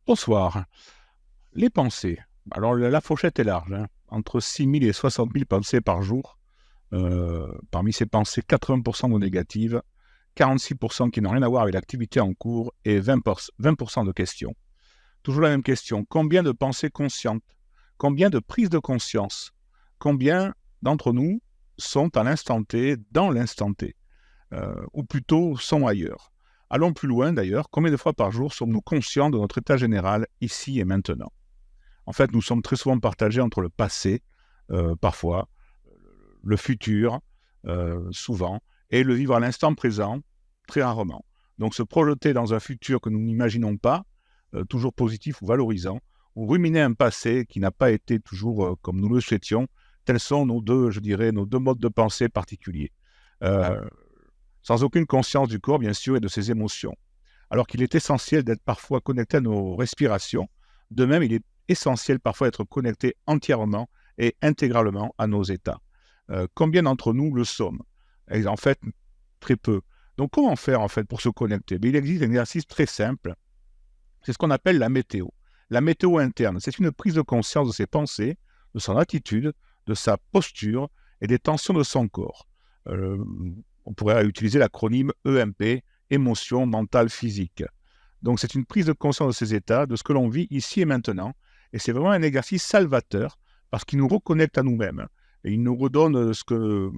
Bonsoir. Les pensées. Alors la fourchette est large, hein, entre 6 000 et 60 000 pensées par jour. Parmi ces pensées, 80% de négatives, 46% qui n'ont rien à voir avec l'activité en cours et 20% de questions. Toujours la même question. Combien de pensées conscientes? Combien de prises de conscience? Combien d'entre nous sont à l'instant T, dans l'instant T? Ou plutôt sont ailleurs? Allons plus loin d'ailleurs. Combien de fois par jour sommes-nous conscients de notre état général ici et maintenant? En fait, nous sommes très souvent partagés entre le passé, parfois, le futur, souvent, et le vivre à l'instant présent, très rarement. Donc se projeter dans un futur que nous n'imaginons pas, toujours positif ou valorisant, ou ruminer un passé qui n'a pas été toujours comme nous le souhaitions, tels sont nos deux, je dirais, nos deux modes de pensée particuliers. Euh, Sans aucune conscience du corps, bien sûr, et de ses émotions. Alors qu'il est essentiel d'être parfois connecté à nos respirations, de même, il est essentiel parfois d'être connecté entièrement et intégralement à nos états. Combien d'entre nous le sommes? Et en fait, très peu. Donc, comment faire en fait pour se connecter? Il existe un exercice très simple. C'est ce qu'on appelle la météo. La météo interne, c'est une prise de conscience de ses pensées, de son attitude, de sa posture et des tensions de son corps. Euh, on pourrait utiliser l'acronyme EMP, émotion, mentale, physique. Donc c'est une prise de conscience de ces états, de ce que l'on vit ici et maintenant. Et c'est vraiment un exercice salvateur parce qu'il nous reconnecte à nous-mêmes. Et il nous redonne ce que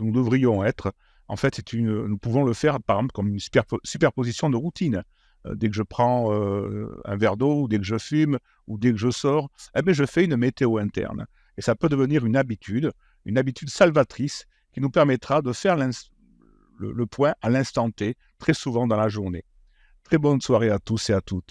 nous devrions être. En fait, nous pouvons le faire, par exemple, comme une superposition de routine. Dès que je prends un verre d'eau, ou dès que je fume, ou dès que je sors, eh bien, je fais une météo interne. Et ça peut devenir une habitude salvatrice qui nous permettra de faire le point à l'instant T, très souvent dans la journée. Très bonne soirée à tous et à toutes.